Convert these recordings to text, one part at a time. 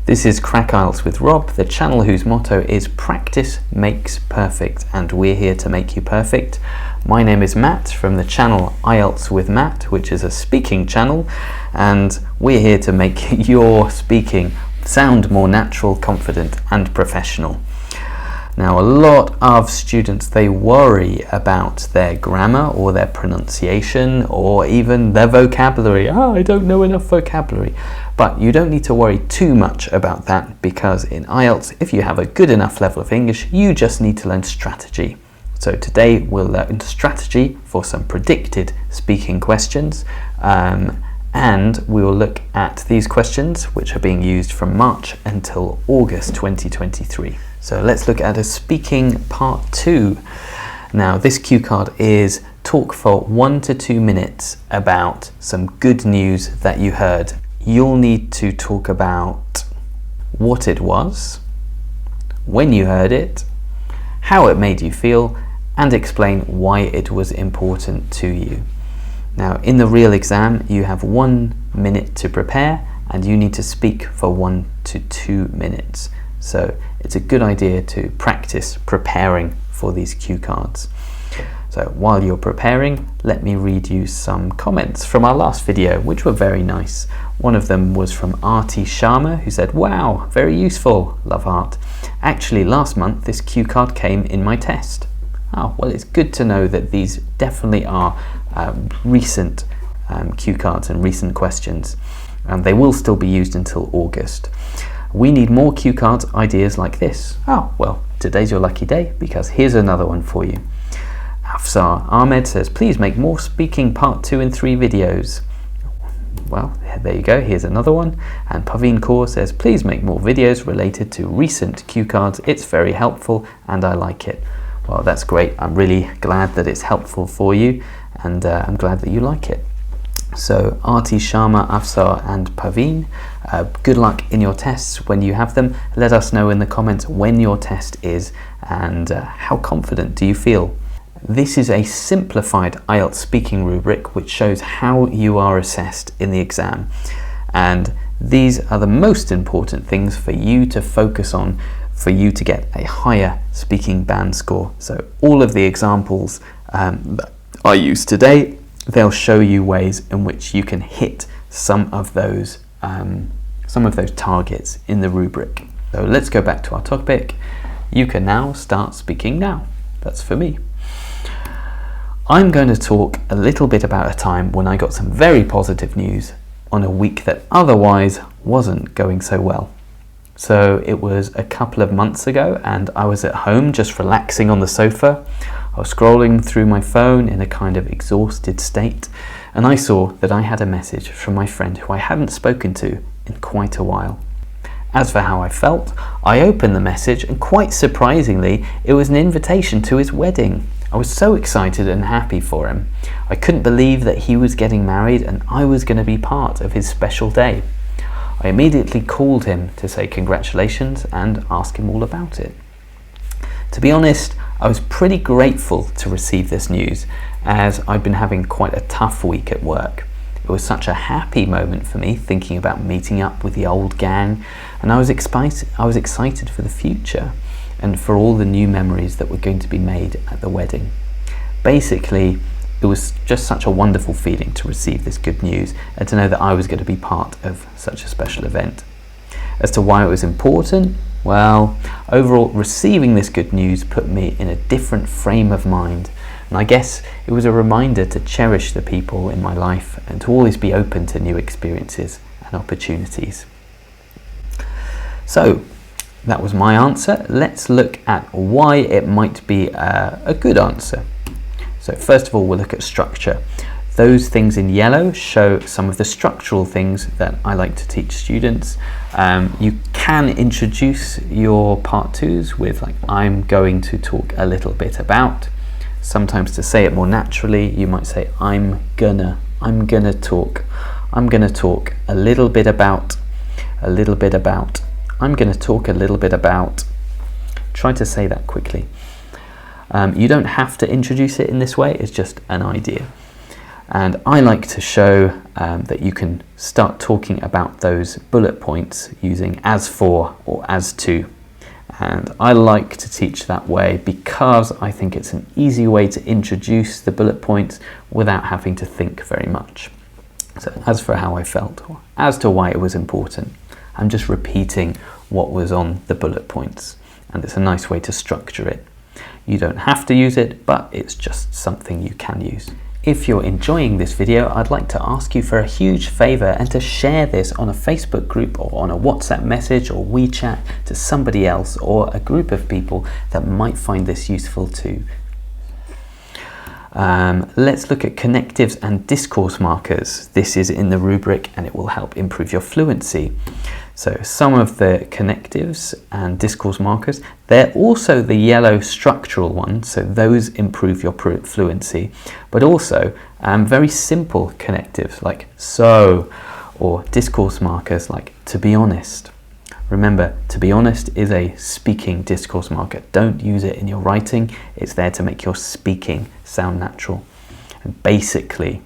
This is Crack IELTS with Rob, the channel whose motto is practice makes perfect, and we're here to make you perfect. My name is Matt from the channel IELTS with Matt, which is a speaking channel, and we're here to make your speaking sound more natural, confident and professional. Now, a lot of students, they worry about their grammar or their pronunciation or even their vocabulary. I don't know enough vocabulary. But you don't need to worry too much about that, because in IELTS, if you have a good enough level of English, you just need to learn strategy. So today we'll learn strategy for some predicted speaking questions, and we will look at these questions which are being used from March until August 2023. So let's look at a speaking part 2. Now, this cue card is talk for 1 to 2 minutes about some good news that you heard. You'll need to talk about what it was, when you heard it, how it made you feel, and explain why it was important to you. Now, in the real exam, you have 1 minute to prepare, and you need to speak for 1 to 2 minutes. So it's a good idea to practice preparing for these cue cards. So while you're preparing, let me read you some comments from our last video, which were very nice. One of them was from Arti Sharma, who said, "Wow, very useful, love Art. Actually, last month this cue card came in my test." Oh, well, it's good to know that these definitely are recent cue cards and recent questions, and they will still be used until August. We need more cue cards ideas like this. Oh, well, today's your lucky day, because here's another one for you. Afsar Ahmed says, "Please make more speaking part 2 and 3 videos." Well, there you go, here's another one. And Paveen Kaur says, "Please make more videos related to recent cue cards. It's very helpful and I like it." Well, that's great. I'm really glad that it's helpful for you, and I'm glad that you like it. So Arti Sharma, Afsar and Paveen, good luck in your tests when you have them. Let us know in the comments when your test is and how confident do you feel. This is a simplified IELTS speaking rubric which shows how you are assessed in the exam, and these are the most important things for you to focus on for you to get a higher speaking band score. So all of the examples that I use today, they'll show you ways in which you can hit some of those targets in the rubric. So let's go back to our topic. You can now start speaking now. That's for me. I'm going to talk a little bit about a time when I got some very positive news on a week that otherwise wasn't going so well. So it was a couple of months ago, and I was at home just relaxing on the sofa. I was scrolling through my phone in a kind of exhausted state, and I saw that I had a message from my friend who I hadn't spoken to in quite a while. As for how I felt, I opened the message, and quite surprisingly, it was an invitation to his wedding. I was so excited and happy for him. I couldn't believe that he was getting married and I was going to be part of his special day. I immediately called him to say congratulations and ask him all about it. To be honest, I was pretty grateful to receive this news, as I'd been having quite a tough week at work. It was such a happy moment for me, thinking about meeting up with the old gang, and I was excited for the future and for all the new memories that were going to be made at the wedding. Basically, it was just such a wonderful feeling to receive this good news and to know that I was going to be part of such a special event. As to why it was important, well, overall, receiving this good news put me in a different frame of mind, and I guess it was a reminder to cherish the people in my life and to always be open to new experiences and opportunities. So, that was my answer. Let's look at why it might be a good answer. So first of all, we'll look at structure. Those things in yellow show some of the structural things that I like to teach students. You can introduce your part 2s with like, "I'm going to talk a little bit about." Sometimes to say it more naturally, you might say, I'm gonna talk a little bit about, I'm going to talk a little bit about. Try to say that quickly. You don't have to introduce it in this way, it's just an idea. And I like to show that you can start talking about those bullet points using as for or as to. And I like to teach that way because I think it's an easy way to introduce the bullet points without having to think very much. So as for how I felt, or as to why it was important, I'm just repeating what was on the bullet points. And it's a nice way to structure it. You don't have to use it, but it's just something you can use. If you're enjoying this video, I'd like to ask you for a huge favor and to share this on a Facebook group or on a WhatsApp message or WeChat to somebody else or a group of people that might find this useful too. Let's look at connectives and discourse markers. This is in the rubric and it will help improve your fluency. So some of the connectives and discourse markers, they're also the yellow structural ones, so those improve your fluency, but also very simple connectives like so, or discourse markers like to be honest. Remember, to be honest is a speaking discourse marker. Don't use it in your writing. It's there to make your speaking sound natural. And basically,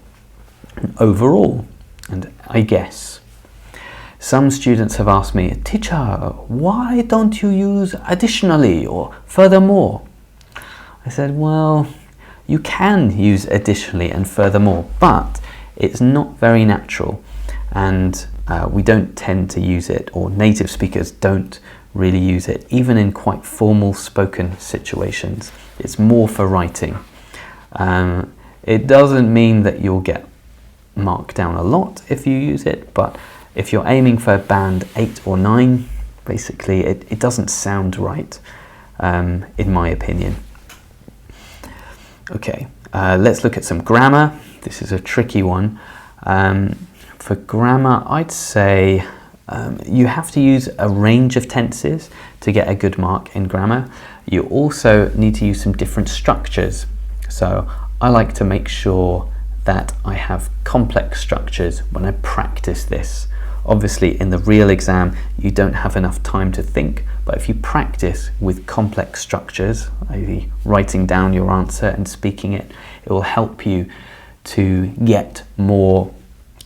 overall, and I guess, some students have asked me, teacher, why don't you use additionally or furthermore? I said, well, you can use additionally and furthermore, but it's not very natural and we don't tend to use it, or native speakers don't really use it, even in quite formal spoken situations. It's more for writing. It doesn't mean that you'll get marked down a lot if you use it, but if you're aiming for band 8 or 9, basically it doesn't sound right, in my opinion. Okay, let's look at some grammar. This is a tricky one. For grammar, I'd say you have to use a range of tenses to get a good mark in grammar. You also need to use some different structures. So I like to make sure that I have complex structures when I practice this. Obviously, in the real exam, you don't have enough time to think, but if you practice with complex structures, i.e. writing down your answer and speaking it, it will help you to get more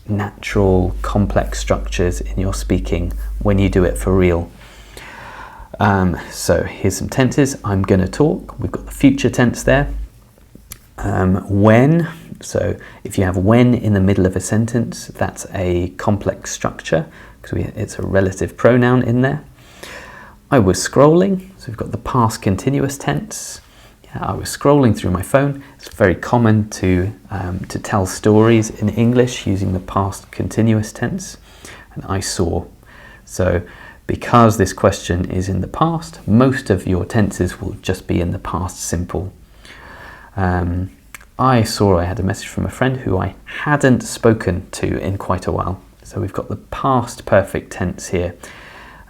natural, complex structures in your speaking when you do it for real. So here's some tenses. I'm going to talk. We've got the future tense there. When. So if you have when in the middle of a sentence, that's a complex structure because it's a relative pronoun in there. I was scrolling, so we've got the past continuous tense. Yeah, I was scrolling through my phone. It's very common to tell stories in English using the past continuous tense. And I saw. So because this question is in the past, most of your tenses will just be in the past simple. I had a message from a friend who I hadn't spoken to in quite a while. So we've got the past perfect tense here.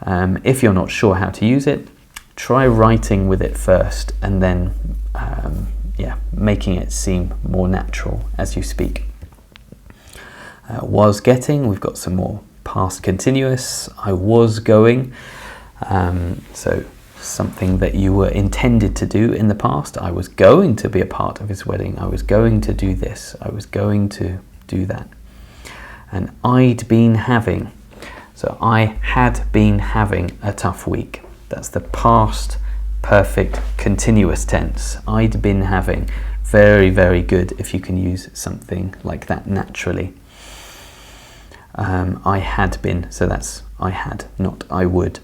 If you're not sure how to use it, try writing with it first and then making it seem more natural as you speak. Was getting, we've got some more past continuous. I was going. So something that you were intended to do in the past. I was going to be a part of his wedding. I was going to do this. I was going to do that. And I'd been having. So I had been having a tough week. That's the past perfect continuous tense. I'd been having. Very, very good if you can use something like that naturally. I had been. So that's I had, not I would.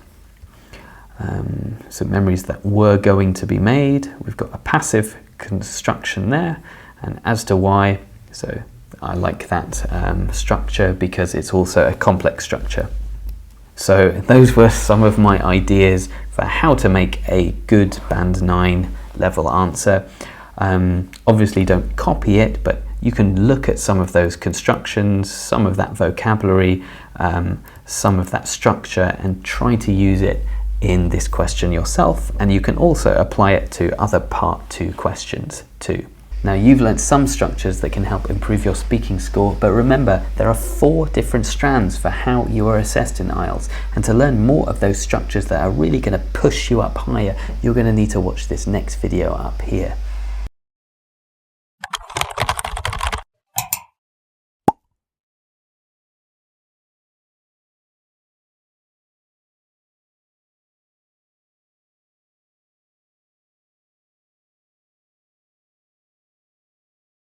So memories that were going to be made. We've got a passive construction there, and as to why, so I like that structure because it's also a complex structure. So those were some of my ideas for how to make a good band 9 level answer. Obviously don't copy it, but you can look at some of those constructions, some of that vocabulary, some of that structure, and try to use it in this question yourself, and you can also apply it to other part 2 questions too. Now you've learned some structures that can help improve your speaking score, but remember there are 4 different strands for how you are assessed in IELTS, and to learn more of those structures that are really going to push you up higher, you're going to need to watch this next video up here.